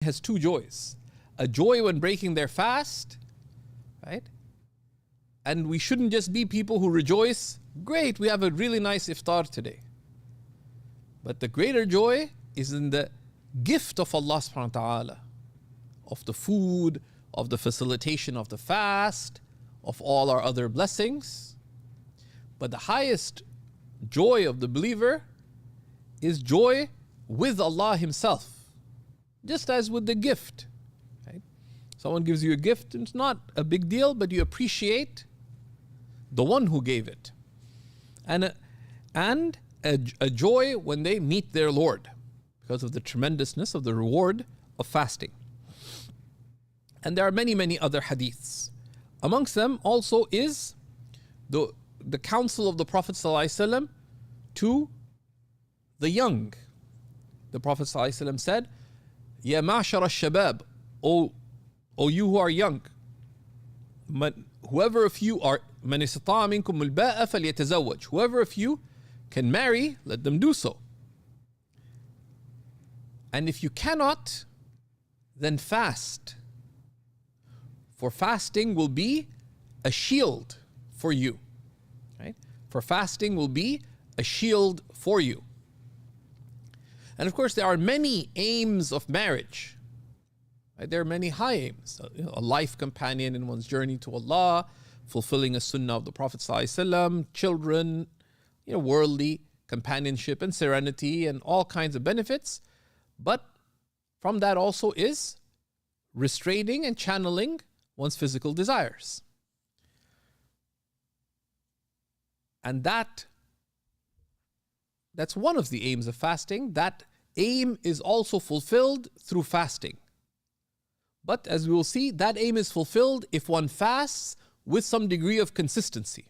has two joys. A joy when breaking their fast, right? And we shouldn't just be people who rejoice, great, we have a really nice iftar today. But the greater joy is in the gift of Allah subhanahu wa ta'ala, of the food, of the facilitation of the fast, of all our other blessings. But the highest joy of the believer is joy with Allah Himself. Just as with the gift, right? Someone gives you a gift, it's not a big deal, but you appreciate the one who gave it. And a joy when they meet their Lord because of the tremendousness of the reward of fasting. And there are many, many other hadiths. Amongst them also is the counsel of the Prophet ﷺ to the young. The Prophet ﷺ said, Ya ma'shar al-shabab, O you who are young, whoever of you are, man istata'a minkum al-ba'a falyatazawwaj, whoever of you can marry, let them do so. And if you cannot, then fast. For fasting will be a shield for you. Right? For fasting will be a shield for you. And of course, there are many aims of marriage. Right? There are many high aims. A life companion in one's journey to Allah, fulfilling a sunnah of the Prophet ﷺ, children, worldly companionship and serenity and all kinds of benefits. But from that also is restraining and channeling one's physical desires. And that's one of the aims of fasting. That aim is also fulfilled through fasting. But as we will see, that aim is fulfilled if one fasts with some degree of consistency.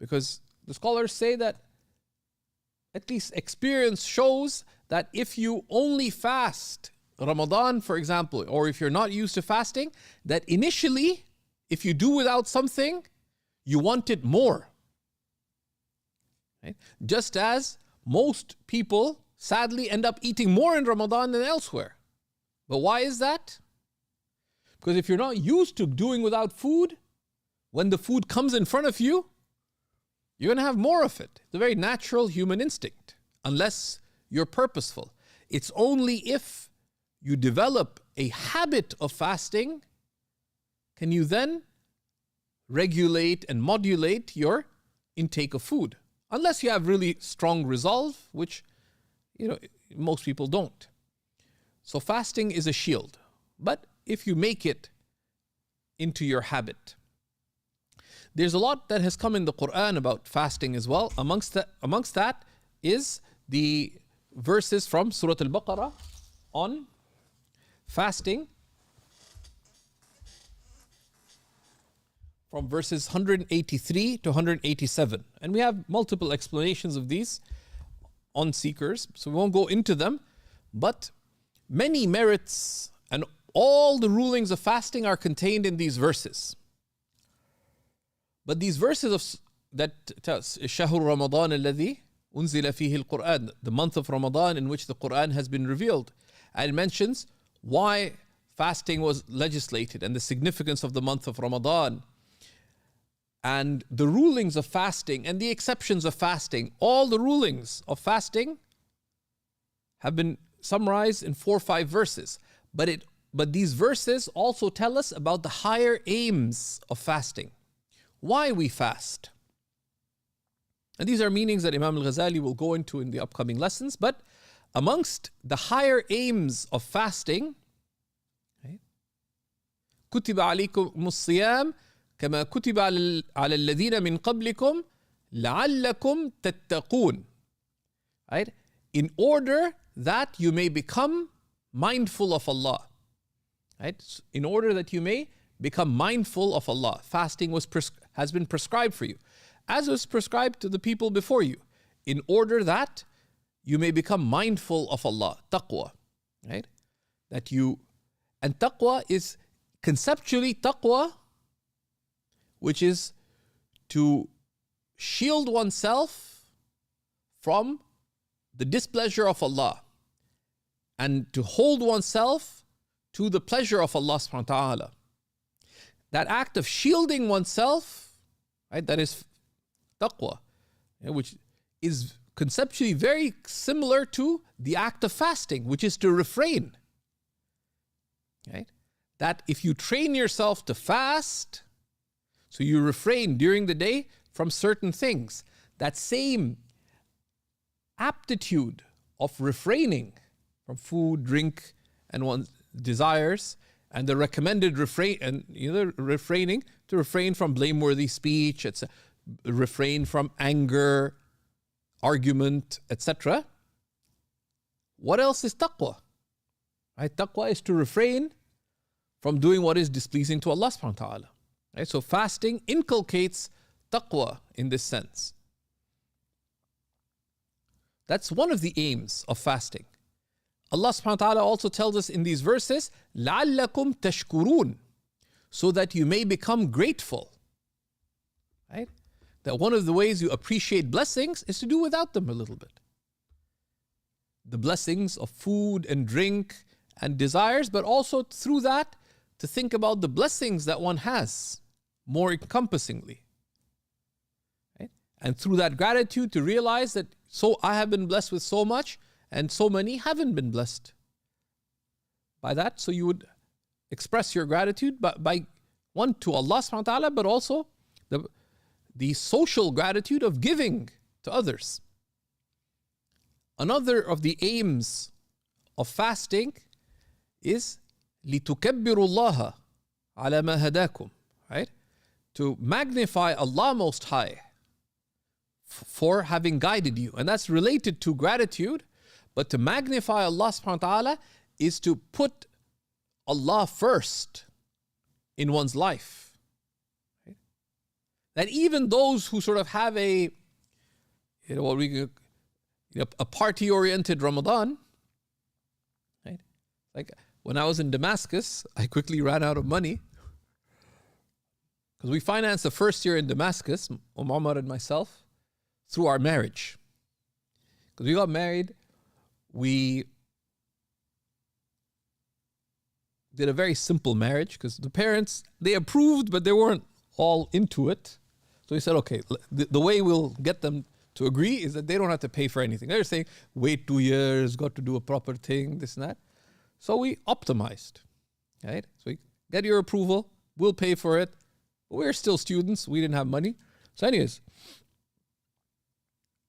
Because the scholars say that at least experience shows that if you only fast Ramadan, for example, or if you're not used to fasting, that initially, if you do without something, you want it more. Right? Just as most people sadly end up eating more in Ramadan than elsewhere. But why is that? Because if you're not used to doing without food, when the food comes in front of you, you're going to have more of it. It's a very natural human instinct, unless you're purposeful. It's only if you develop a habit of fasting can you then regulate and modulate your intake of food. Unless you have really strong resolve, which most people don't. So fasting is a shield. But if you make it into your habit. There's a lot that has come in the Quran about fasting as well. Amongst that is the verses from Surat Al-Baqarah on fasting, from verses 183 to 187. And we have multiple explanations of these on seekers, so we won't go into them. But many merits and all the rulings of fasting are contained in these verses. But these verses that tell us, Shahr Ramadan alladhi unzila fihi al-Quran, the month of Ramadan in which the Quran has been revealed. And it mentions why fasting was legislated and the significance of the month of Ramadan and the rulings of fasting and the exceptions of fasting. All the rulings of fasting have been summarized in 4 or 5 verses. But these verses also tell us about the higher aims of fasting. Why we fast. And these are meanings that Imam Al-Ghazali will go into in the upcoming lessons. But amongst the higher aims of fasting, كتب عليكم الصيام كما كتب على الذين من قبلكم لعلكم تتقون. Right? In order that you may become mindful of Allah. Right? In order that you may become mindful of Allah. Fasting has been prescribed for you, as was prescribed to the people before you, in order that you may become mindful of Allah. Taqwa. Right? And taqwa is conceptually taqwa, which is to shield oneself from the displeasure of Allah and to hold oneself to the pleasure of Allah subhanahu wa ta'ala. That act of shielding oneself, right, that is taqwa, which is conceptually very similar to the act of fasting, which is to refrain. Right? That if you train yourself to fast, so you refrain during the day from certain things, that same aptitude of refraining from food, drink, and one's desires, and the recommended refraining to refrain from blameworthy speech, etc., refrain from anger, argument, etc. What else is taqwa? Right? Taqwa is to refrain from doing what is displeasing to Allah subhanahu wa ta'ala. Right? So fasting inculcates taqwa in this sense. That's one of the aims of fasting. Allah subhanahu wa ta'ala also tells us in these verses, لَعَلَّكُمْ تَشْكُرُونَ, so that you may become grateful. Right? That one of the ways you appreciate blessings is to do without them a little bit. The blessings of food and drink and desires, but also through that to think about the blessings that one has more encompassingly. Right? And through that gratitude to realize that so I have been blessed with so much and so many haven't been blessed by that. So you would express your gratitude by one to Allah subhanahu wa ta'ala, but also the social gratitude of giving to others. Another of the aims of fasting is لِتُكَبِّرُوا اللَّهَ عَلَى مَا هَدَاكُمْ, right? To magnify Allah Most High for having guided you. And that's related to gratitude, but to magnify Allah subhanahu wa ta'ala is to put Allah first in one's life. Right? That even those who sort of have a party-oriented Ramadan, right? Like when I was in Damascus, I quickly ran out of money because we financed the first year in Damascus, Umar and myself, through our marriage. Because we got married, we did a very simple marriage because the parents, they approved, but they weren't all into it. So we said, okay, the way we'll get them to agree is that they don't have to pay for anything. They're saying, wait 2 years, got to do a proper thing, this and that. So we optimized, right? So we get your approval, we'll pay for it. But we're still students, we didn't have money. So anyways,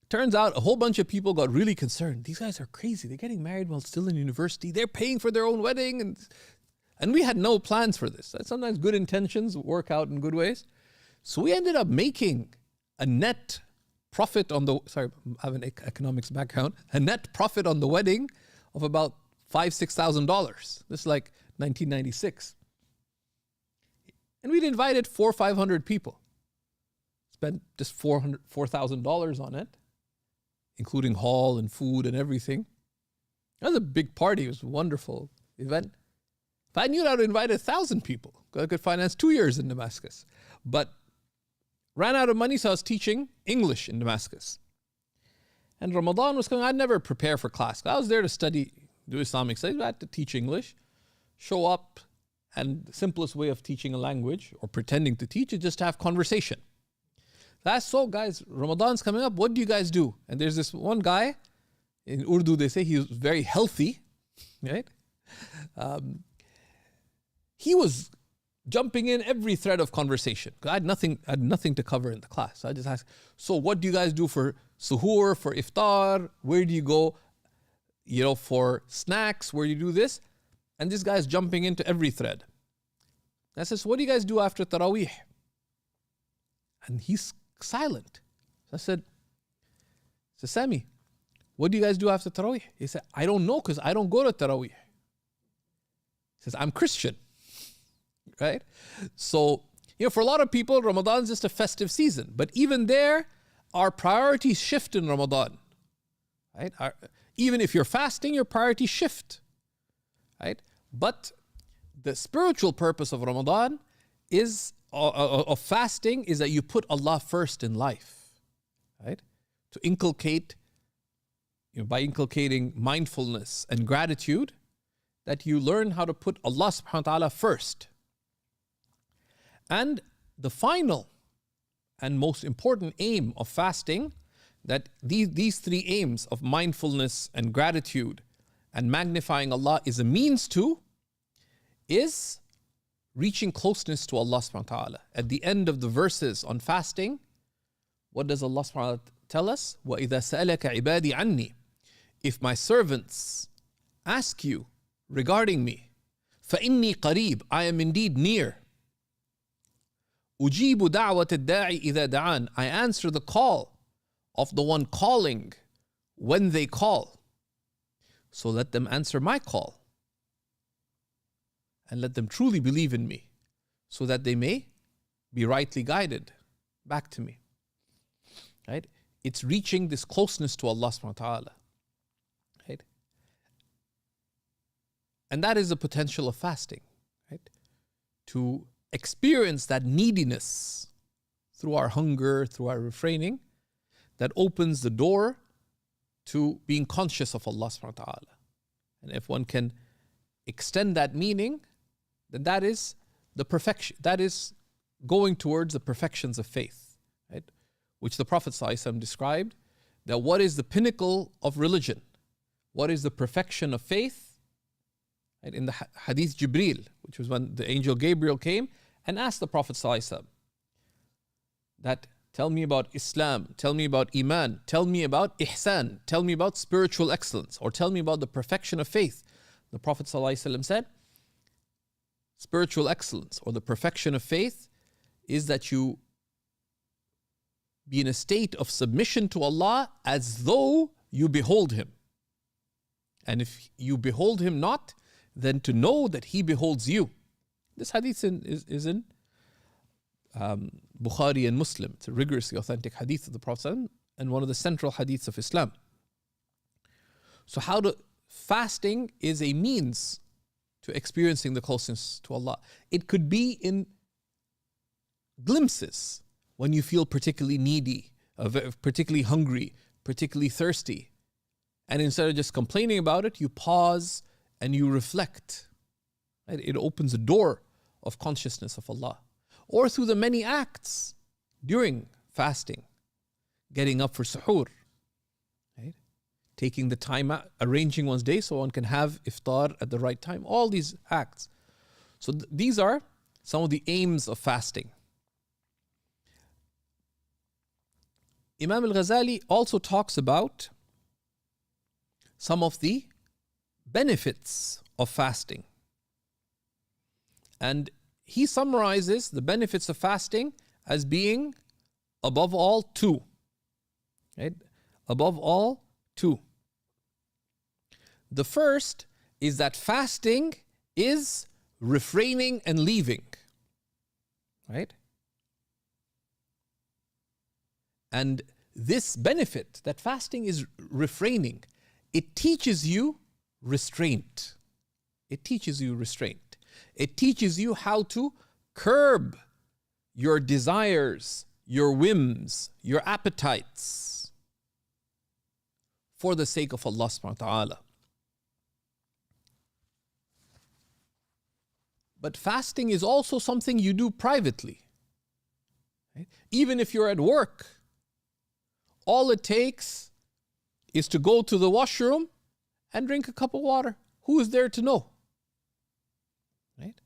turns out a whole bunch of people got really concerned. These guys are crazy. They're getting married while still in university. They're paying for their own wedding. And we had no plans for this. Sometimes good intentions work out in good ways. So we ended up making a net profit on the, I have an economics background, a net profit on the wedding of about $5,000-$6,000. This is like 1996. And we'd invited 400 or 500 people. Spent just $4,000 on it, including hall and food and everything. It was a big party. It was a wonderful event. If I knew I would invite 1,000 people, I could finance 2 years in Damascus. But ran out of money, so I was teaching English in Damascus. And Ramadan was coming. I'd never prepare for class. I was there to study, do Islamic Studies. I had to teach English, show up, and the simplest way of teaching a language or pretending to teach is just to have conversation. That's so, guys, Ramadan's coming up. What do you guys do? And there's this one guy, in Urdu they say he was very healthy, right? He was jumping in every thread of conversation. I had nothing to cover in the class. So I just asked, so what do you guys do for suhoor, for iftar? Where do you go, for snacks? Where do you do this? And this guy's jumping into every thread. I says, what do you guys do after Taraweeh? And he's silent. So I said, Sami, what do you guys do after Taraweeh? He said, I don't know because I don't go to Taraweeh. He says, I'm Christian. Right? So, for a lot of people, Ramadan is just a festive season. But even there, our priorities shift in Ramadan. Right? Even if you're fasting, your priorities shift. Right? But the spiritual purpose of Ramadan is, of fasting, is that you put Allah first in life. Right? To inculcate, by inculcating mindfulness and gratitude, that you learn how to put Allah subhanahu wa ta'ala first. And the final and most important aim of fasting, that these three aims of mindfulness and gratitude and magnifying Allah is a means to, is reaching closeness to Allah subhanahu wa ta'ala. At the end of the verses on fasting, what does Allah subhanahu wa ta'ala tell us? وَإِذَا سَأَلَكَ عِبَادِي عَنِّي. If my servants ask you regarding me, فَإِنِّي قَرِيب, I am indeed near. أُجِيبُ دَعْوَةَ الدَّاعِ إِذَا دَعَانِ, I answer the call of the one calling when they call. So let them answer my call. And let them truly believe in me, so that they may be rightly guided back to me. Right? It's reaching this closeness to Allah subhanahu wa ta'ala. Right? And that is the potential of fasting. Right? To experience that neediness through our hunger, through our refraining, that opens the door to being conscious of Allah subhanahu wa ta'ala. And if one can extend that meaning, then that is the perfection. That is going towards the perfections of faith, right? Which the Prophet ﷺ described, that what is the pinnacle of religion? What is the perfection of faith? Right? In the Hadith Jibreel, which was when the angel Gabriel came and asked the Prophet ﷺ that, tell me about Islam, tell me about Iman, tell me about Ihsan, tell me about spiritual excellence, or tell me about the perfection of faith. The Prophet ﷺ said, spiritual excellence or the perfection of faith is that you be in a state of submission to Allah as though you behold Him. And if you behold Him not, then to know that He beholds you. This hadith is in Bukhari and Muslim. It's a rigorously authentic hadith of the Prophet and one of the central hadiths of Islam. So fasting is a means to experiencing the closeness to Allah. It could be in glimpses when you feel particularly needy, particularly hungry, particularly thirsty. And instead of just complaining about it, you pause and you reflect. Right? It opens a door of consciousness of Allah. Or through the many acts during fasting, getting up for suhoor, right? Taking the time out, arranging one's day so one can have iftar at the right time, all these acts. So these are some of the aims of fasting. Imam Al-Ghazali also talks about some of the benefits of fasting. And he summarizes the benefits of fasting as being, above all, two. Right? Above all, two. The first is that fasting is refraining and leaving. Right? And this benefit, that fasting is refraining, it teaches you restraint. It teaches you restraint. It teaches you how to curb your desires, your whims, your appetites for the sake of Allah subhanahu wa ta'ala. But fasting is also something you do privately. Right? Even if you're at work, all it takes is to go to the washroom and drink a cup of water. Who is there to know? Right?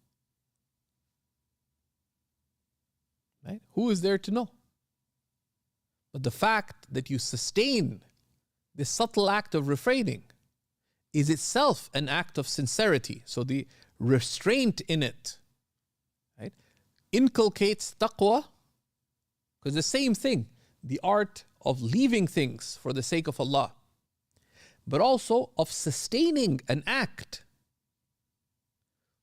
Right? Who is there to know? But the fact that you sustain this subtle act of refraining is itself an act of sincerity. So the restraint in it, right, inculcates taqwa, because the same thing, the art of leaving things for the sake of Allah, but also of sustaining an act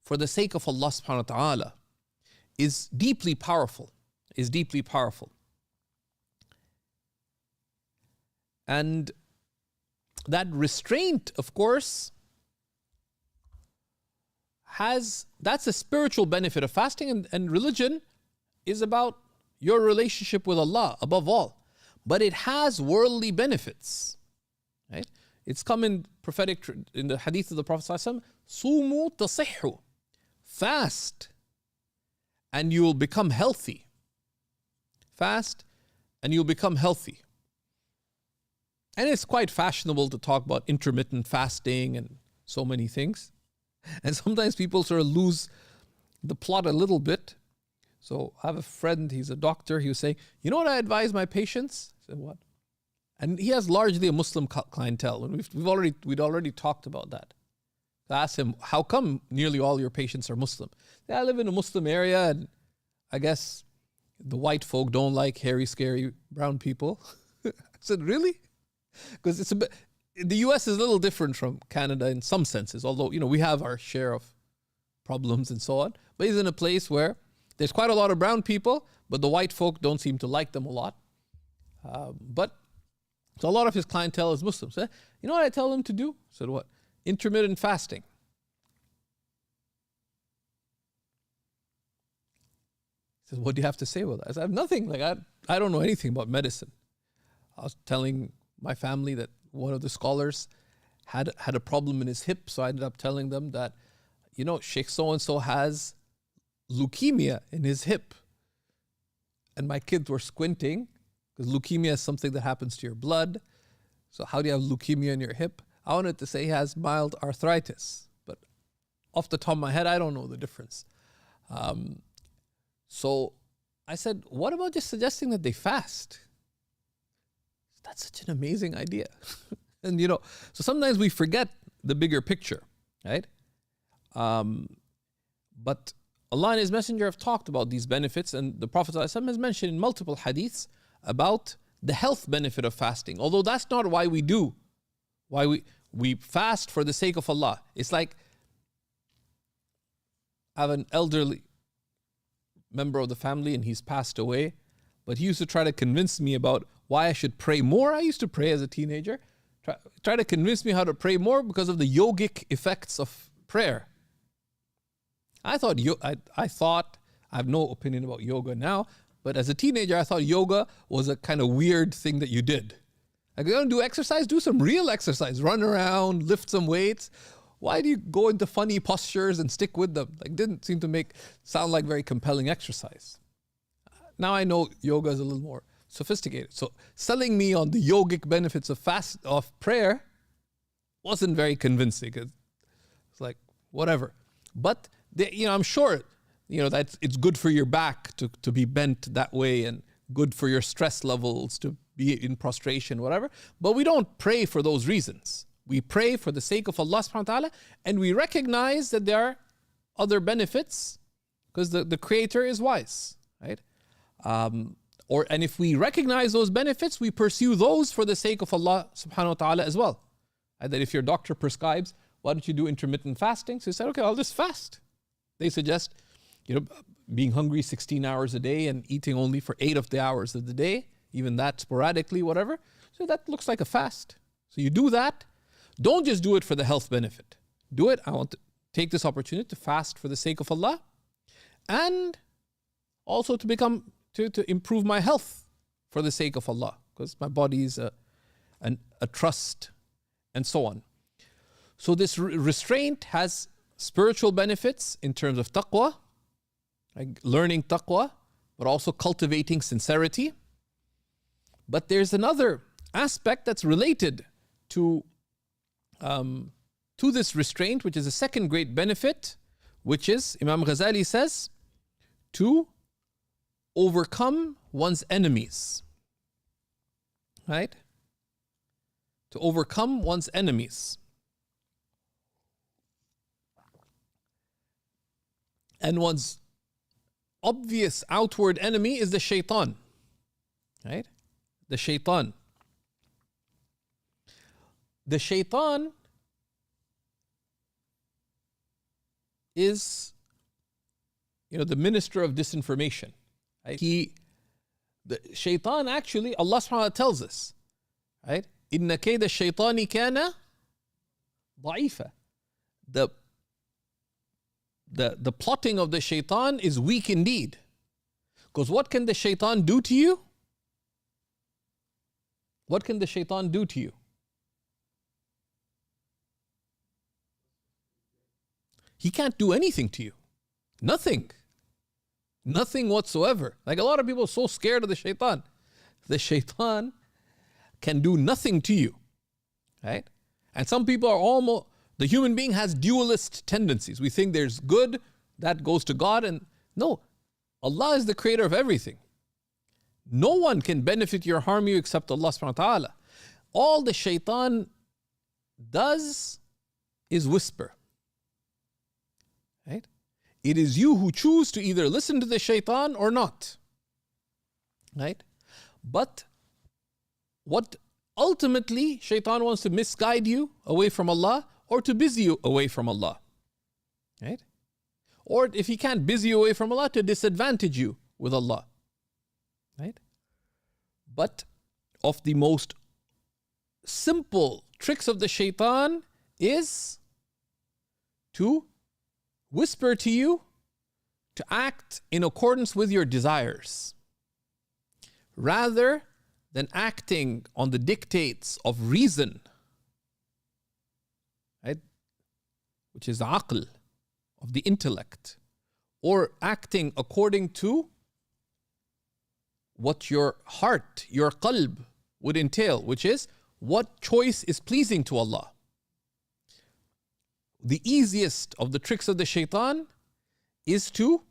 for the sake of Allah subhanahu wa ta'ala is deeply powerful, And that restraint, of course, that's a spiritual benefit of fasting, and religion is about your relationship with Allah above all. But it has worldly benefits, right? It's come in in the hadith of the Prophet ﷺ, Sumu tasihhu. Fast and you will become healthy. Fast and you'll become healthy. And it's quite fashionable to talk about intermittent fasting and so many things. And sometimes people sort of lose the plot a little bit. So I have a friend, he's a doctor, he was saying, you know what I advise my patients? I said, what? And he has largely a Muslim clientele. And we'd already talked about that. I asked him, how come nearly all your patients are Muslim? I live in a Muslim area and I guess the white folk don't like hairy, scary brown people. I said, really? Because it's a bit, the US is a little different from Canada in some senses, although, we have our share of problems and so on. But he's in a place where there's quite a lot of brown people, but the white folk don't seem to like them a lot. So a lot of his clientele is Muslims. You know what I tell them to do? I said, what? Intermittent fasting. He says, what do you have to say about that? I said, I have nothing. I don't know anything about medicine. I was telling my family that one of the scholars had a problem in his hip, so I ended up telling them that, Shaykh so-and-so has leukemia in his hip. And my kids were squinting, because leukemia is something that happens to your blood. So how do you have leukemia in your hip? I wanted to say he has mild arthritis, but off the top of my head, I don't know the difference. So I said, what about just suggesting that they fast? That's such an amazing idea. And so sometimes we forget the bigger picture, right? But Allah and His Messenger have talked about these benefits, and the Prophet ﷺ has mentioned in multiple hadiths about the health benefit of fasting. Although that's not why we do. Why we fast for the sake of Allah. It's like I have an elderly member of the family and he's passed away, but he used to try to convince me about why I should pray more. I used to pray as a teenager. Try to convince me how to pray more because of the yogic effects of prayer. I thought, I have no opinion about yoga now, but as a teenager, I thought yoga was a kind of weird thing that you did. Like, you don't do exercise, do some real exercise. Run around, lift some weights. Why do you go into funny postures and stick with them? Didn't seem to sound like very compelling exercise. Now I know yoga is a little more sophisticated. So selling me on the yogic benefits of prayer wasn't very convincing. It's like, whatever. But I'm sure, that it's good for your back to be bent that way, and good for your stress levels to be in prostration, whatever. But we don't pray for those reasons. We pray for the sake of Allah subhanahu wa ta'ala, and we recognize that there are other benefits because the Creator is wise, right? And if we recognize those benefits, we pursue those for the sake of Allah subhanahu wa ta'ala as well. And that if your doctor prescribes, why don't you do intermittent fasting? So you said, okay, I'll just fast. They suggest, being hungry 16 hours a day and eating only for 8 of the hours of the day, even that sporadically, whatever. So that looks like a fast. So you do that. Don't just do it for the health benefit. Do it. I want to take this opportunity to fast for the sake of Allah, and also to improve my health for the sake of Allah, because my body is a trust, and so on. So this restraint has spiritual benefits in terms of taqwa, like learning taqwa, but also cultivating sincerity. But there's another aspect that's related to this restraint, which is a second great benefit, which is, Imam Ghazali says, to overcome one's enemies. Right? To overcome one's enemies. And one's obvious outward enemy is the shaitan. Right? The shaitan. The shaitan is, the minister of disinformation. Right? The shaitan actually, Allah subhanahu wa ta'ala tells us, right? Inna kayda shaitani kana da'ifa. The plotting of the shaitan is weak indeed. Because what can the shaitan do to you? What can the shaitan do to you? he can't do anything to you. Nothing. Nothing whatsoever. Like a lot of people are so scared of the shaitan. The shaitan can do nothing to you. Right? And some people are almost, the human being has dualist tendencies. We think there's good, that goes to God, and no, Allah is the creator of everything. No one can benefit you or harm you except Allah subhanahu wa ta'ala. All the shaitan does is whisper. Right? It is you who choose to either listen to the shaitan or not. Right? But what ultimately shaitan wants to misguide you away from Allah or to busy you away from Allah. Right? Or if he can't busy you away from Allah, to disadvantage you with Allah. Right? But of the most simple tricks of the shaitan is to whisper to you to act in accordance with your desires, rather than acting on the dictates of reason, right? Which is the aql, of the intellect, or acting according to what your heart, your qalb would entail, which is what choice is pleasing to Allah. The easiest of the tricks of the shaitan is to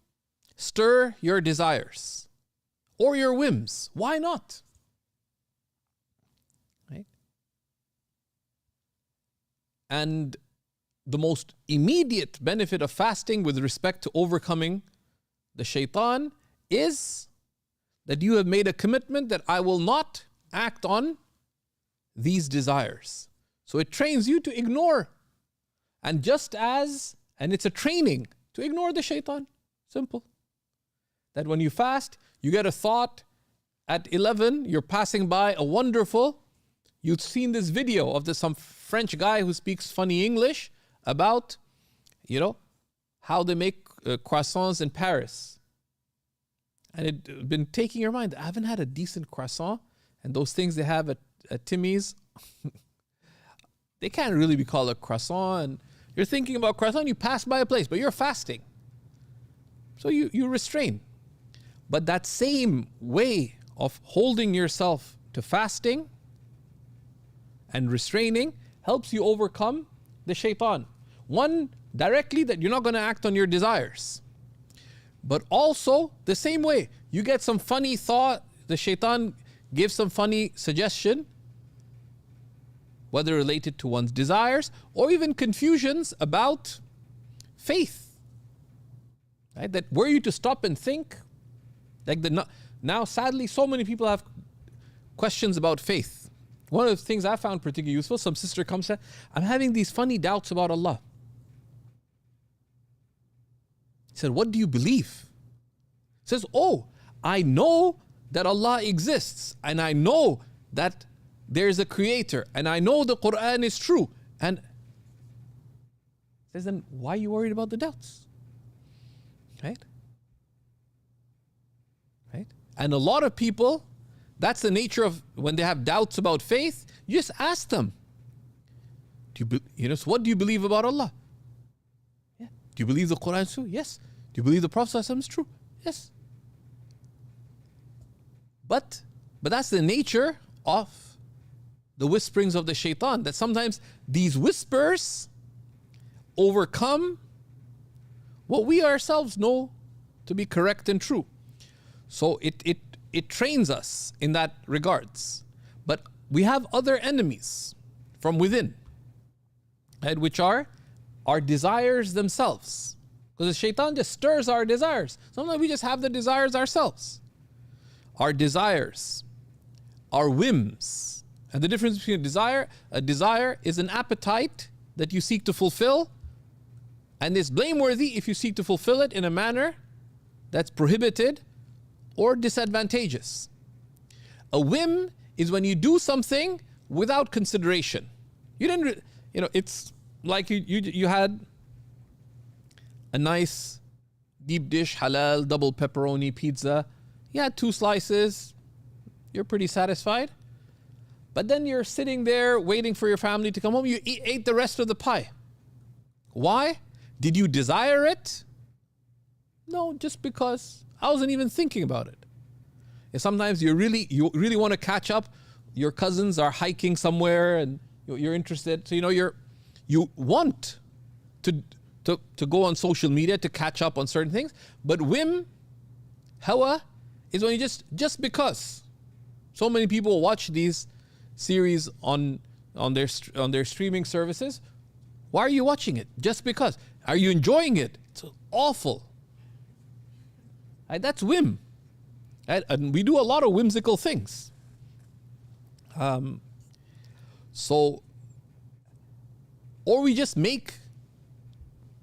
stir your desires or your whims. Why not? Right? And the most immediate benefit of fasting with respect to overcoming the shaitan is that you have made a commitment that I will not act on these desires. So it trains you to ignore. And it's a training to ignore the shaitan. Simple. That when you fast, you get a thought at 11, you're passing by you've seen this video of some French guy who speaks funny English about, how they make croissants in Paris. And it's been taking your mind. I haven't had a decent croissant. And those things they have at Timmy's, they can't really be called a croissant. And you're thinking about croissant, you pass by a place, but you're fasting. So you restrain. But that same way of holding yourself to fasting and restraining helps you overcome the shaitan. One, directly, that you're not going to act on your desires. But also, the same way, you get some funny thought, the shaitan gives some funny suggestion, whether related to one's desires or even confusions about faith. Right? That were you to stop and think, now sadly so many people have questions about faith. One of the things I found particularly useful, some sister comes and said, I'm having these funny doubts about Allah. He said, what do you believe? He says, I know that Allah exists, and I know that there's a creator, and I know the Quran is true. And he says, then why are you worried about the doubts? Right? Right? And a lot of people, that's the nature of when they have doubts about faith, you just ask them, so what do you believe about Allah? Yeah. Do you believe the Quran is true? Yes. Do you believe the Prophet is true? Yes. But that's the nature of the whisperings of the shaitan, that sometimes these whispers overcome what we ourselves know to be correct and true. So it trains us in that regards. But we have other enemies from within, right, which are our desires themselves. Because the shaitan just stirs our desires. Sometimes we just have the desires ourselves. Our desires, our whims. And the difference between a desire is an appetite that you seek to fulfill, and it's blameworthy if you seek to fulfill it in a manner that's prohibited or disadvantageous. A whim is when you do something without consideration. You didn't, it's like you had a nice deep dish, halal, double pepperoni pizza. You had 2 slices, you're pretty satisfied. But then you're sitting there waiting for your family to come home. You ate the rest of the pie. Why? Did you desire it? No, just because. I wasn't even thinking about it. And sometimes you really want to catch up. Your cousins are hiking somewhere and you're interested. So you want to go on social media to catch up on certain things. But whim, hawa, is when you just because. So many people watch these series on their streaming services. Why are you watching it? Just because. Are you enjoying it? It's awful. Right? That's whim. Right? And we do a lot of whimsical things. Or we just make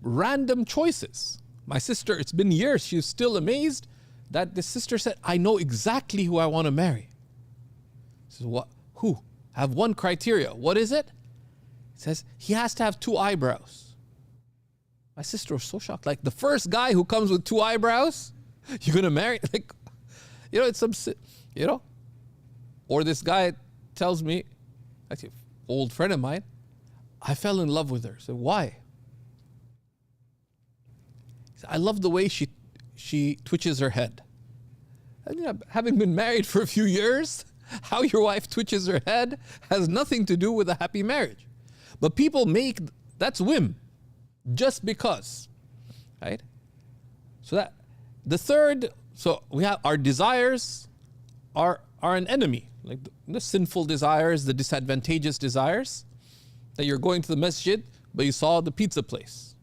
random choices. My sister, it's been years, she's still amazed that the sister said, I know exactly who I want to marry. Says, what? Who? I have one criteria. What is it? It says, he has to have 2 eyebrows. My sister was so shocked. Like, the first guy who comes with 2 eyebrows, you're going to marry? Like, it's some, Or this guy tells me, actually, an old friend of mine, I fell in love with her. So why? He said, I love the way she twitches her head. And having been married for a few years, how your wife twitches her head has nothing to do with a happy marriage. But people that's whim, just because, right? So that the third, so we have our desires are an enemy, like the sinful desires, the disadvantageous desires, that you're going to the masjid, but you saw the pizza place.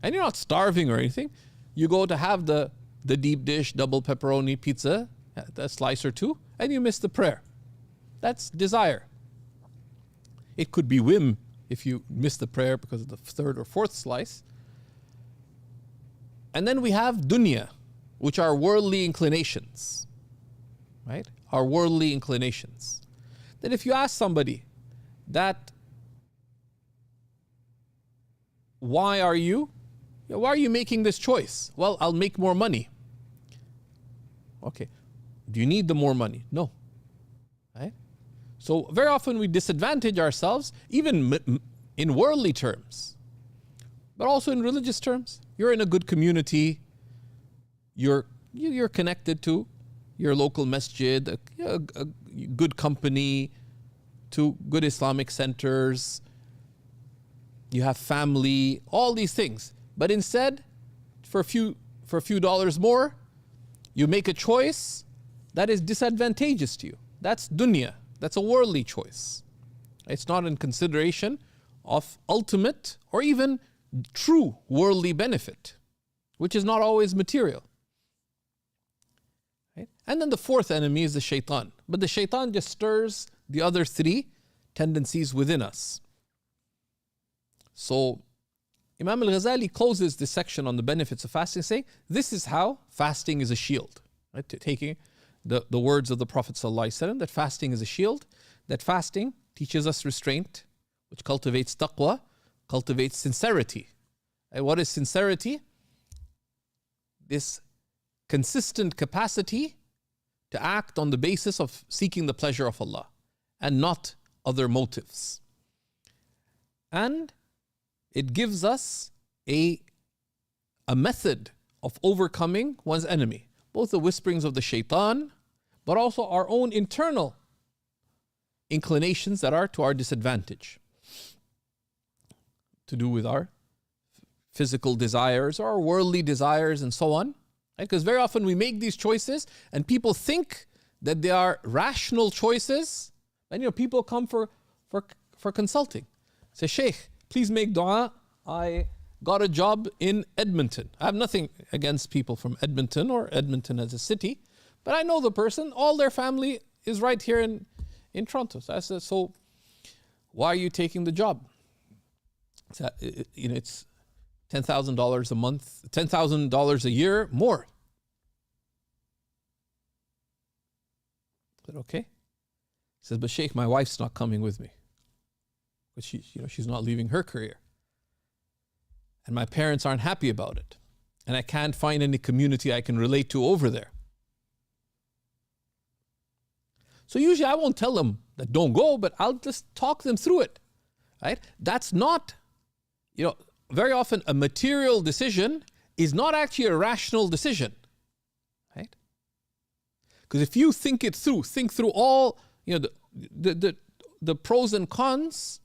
And you're not starving or anything. You go to have the deep dish, double pepperoni pizza, a slice or 2, and you miss the prayer. That's desire. It could be whim if you miss the prayer because of the 3rd or 4th slice. And then we have dunya, which are worldly inclinations, right? Our worldly inclinations. Then if you ask somebody that, why are you making this choice? Well, I'll make more money. Okay. Do you need the more money? No. Right? So very often we disadvantage ourselves, even in worldly terms, but also in religious terms. You're in a good community. You're connected to your local masjid, a good company, to good Islamic centers. You have family, all these things. But instead, for a few dollars more, you make a choice that is disadvantageous to you. That's dunya. That's a worldly choice. It's not in consideration of ultimate or even true worldly benefit, which is not always material. Right? And then the 4th enemy is the shaitan. But the shaitan just stirs the other 3 tendencies within us. So Imam Al-Ghazali closes this section on the benefits of fasting saying, this is how fasting is a shield. Right? Taking the words of the Prophet ﷺ, that fasting is a shield, that fasting teaches us restraint, which cultivates taqwa, cultivates sincerity. And what is sincerity? This consistent capacity to act on the basis of seeking the pleasure of Allah and not other motives. And it gives us a method of overcoming one's enemy, both the whisperings of the shaitan, but also our own internal inclinations that are to our disadvantage, to do with our physical desires or our worldly desires and so on. Because very often we make these choices and people think that they are rational choices. And people come for consulting. Say, Shaykh, please make dua. I got a job in Edmonton. I have nothing against people from Edmonton or Edmonton as a city, but I know the person. All their family is right here in Toronto. So I said, so why are you taking the job? So, it's $10,000 a month, $10,000 a year more. I said, okay. He says, but Shaykh, my wife's not coming with me. But she's not leaving her career. And my parents aren't happy about it. And I can't find any community I can relate to over there. So usually I won't tell them that don't go, but I'll just talk them through it. Right? That's not, very often a material decision is not actually a rational decision, right? Because if you think through all, the pros and cons,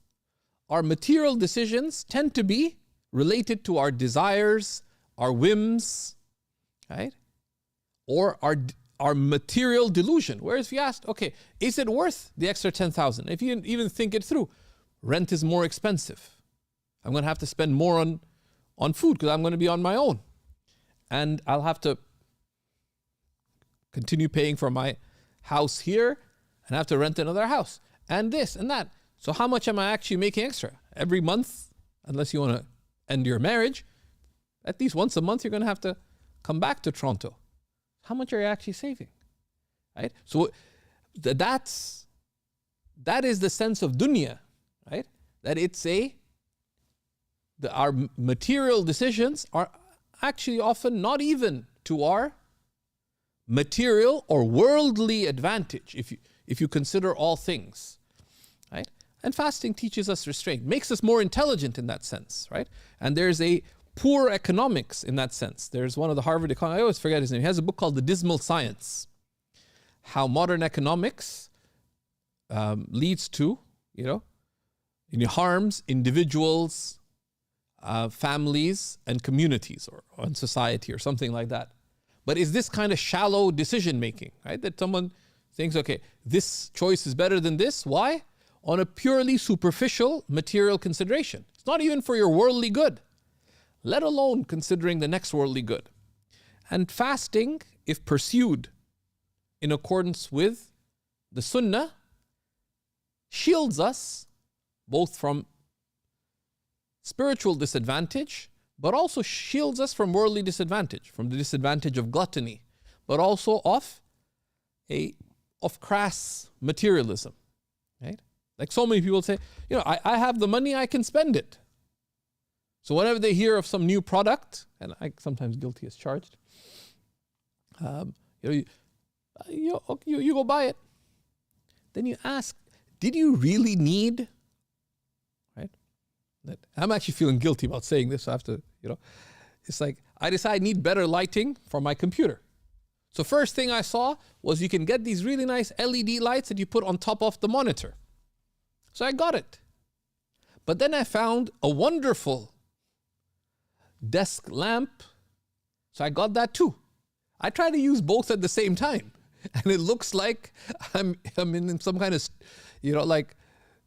our material decisions tend to be related to our desires, our whims, right? Or our material delusion. Whereas if you asked, okay, is it worth the extra 10,000? If you even think it through, rent is more expensive. I'm going to have to spend more on food because I'm going to be on my own. And I'll have to continue paying for my house here and have to rent another house and this and that. So how much am I actually making extra? Every month, unless you want to end your marriage, at least once a month, you're going to have to come back to Toronto. How much are you actually saving? Right? So that is the sense of dunya, right? That our material decisions are actually often not even to our material or worldly advantage if you consider all things, right? And fasting teaches us restraint, makes us more intelligent in that sense, right? And there's a poor economics in that sense. There's one of the Harvard economists, I always forget his name, he has a book called The Dismal Science, how modern economics leads to, harms individuals, families and communities or society or something like that. But is this kind of shallow decision making, right? That someone thinks, okay, this choice is better than this. Why? On a purely superficial material consideration. It's not even for your worldly good, let alone considering the next worldly good. And fasting, if pursued in accordance with the Sunnah, shields us both from spiritual disadvantage, but also shields us from worldly disadvantage, from the disadvantage of gluttony, but also of crass materialism, right? Like so many people say, I have the money, I can spend it. So whenever they hear of some new product, and I sometimes guilty as charged, you go buy it. Then you ask, did you really need? Right? I'm actually feeling guilty about saying this. So I have to, it's like I decide I need better lighting for my computer. So first thing I saw was you can get these really nice LED lights that you put on top of the monitor. So I got it. But then I found a wonderful desk lamp. So I got that too. I try to use both at the same time. And it looks like I'm in some kind of, like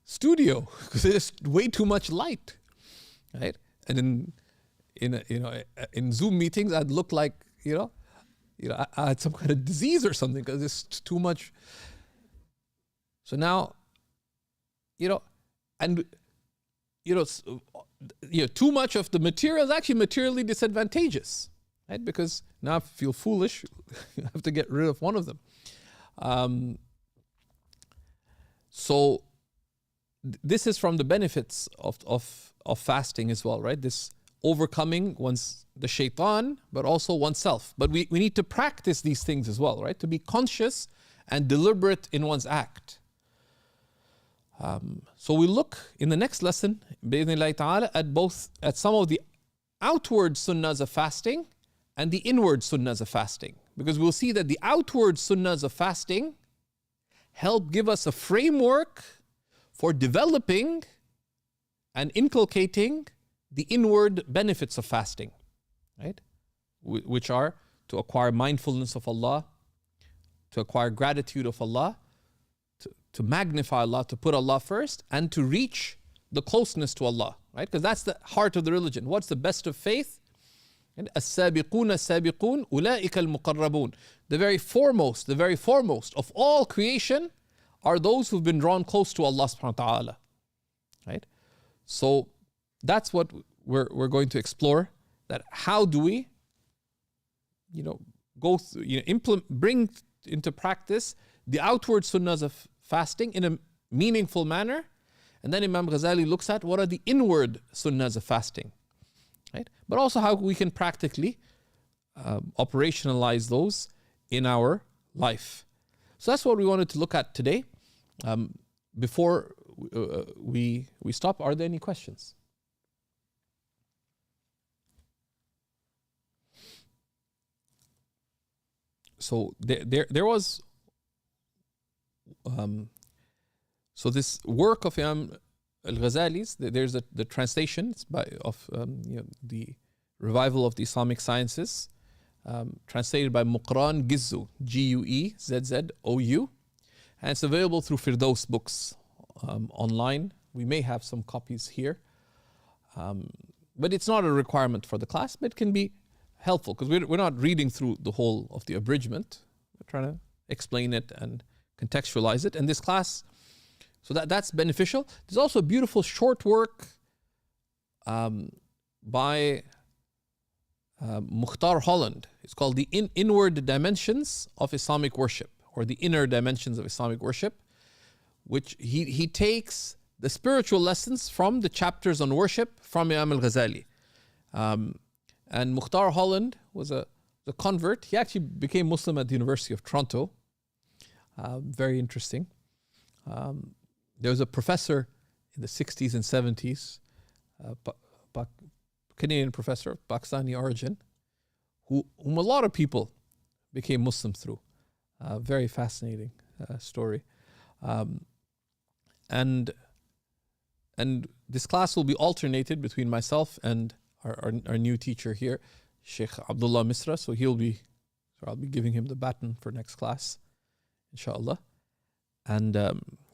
studio because there's way too much light, right? And in Zoom meetings, I'd look like, I had some kind of disease or something because there's too much. So now, too much of the material is actually materially disadvantageous, right? Because now I feel foolish. I have to get rid of one of them. So this is from the benefits of fasting as well, right? This overcoming the shaitan, but also oneself. But we need to practice these things as well, right? To be conscious and deliberate in one's act. So we look in the next lesson, bi'idhnillahi ta'ala, at some of the outward sunnahs of fasting and the inward sunnahs of fasting. Because we'll see that the outward sunnahs of fasting help give us a framework for developing and inculcating the inward benefits of fasting, right? Which are to acquire mindfulness of Allah, to acquire gratitude of Allah, to magnify Allah, to put Allah first, and to reach the closeness to Allah, right? Because that's the heart of the religion. What's the best of faith? السابقون السابقون أولئك المقربون. The very foremost of all creation are those who've been drawn close to Allah subhanahu wa ta'ala, right? So that's what we're going to explore, that how do we, go through, bring into practice the outward sunnahs of fasting in a meaningful manner. And then Imam Ghazali looks at what are the inward sunnahs of fasting, right? But also how we can practically operationalize those in our life. So that's what we wanted to look at today. Before we stop, are there any questions? So there was so this work of Imam Al-Ghazali's, there's the translations of the revival of the Islamic Sciences, translated by Muqran Gizzu, Guezzou, and it's available through Firdaus Books online. We may have some copies here, but it's not a requirement for the class, but it can be helpful because we're not reading through the whole of the abridgment. We're trying to explain it and contextualize it. And this class, so that's beneficial. There's also a beautiful short work by Mukhtar Holland. It's called The Inward Dimensions of Islamic Worship, or The Inner Dimensions of Islamic Worship, which he takes the spiritual lessons from the chapters on worship from Imam Al-Ghazali. And Mukhtar Holland was a convert. He actually became Muslim at the University of Toronto. Very interesting. There was a professor in the 60s and 70s, Canadian professor of Pakistani origin, whom a lot of people became Muslim through. Very fascinating story. And this class will be alternated between myself and our new teacher here, Shaykh Abdullah Misra. So I'll be giving him the baton for next class, inshallah. And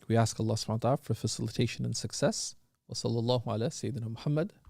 we ask Allah subhanahu wa ta'ala for facilitation and success. Wa sallallahu ala Sayyidina Muhammad.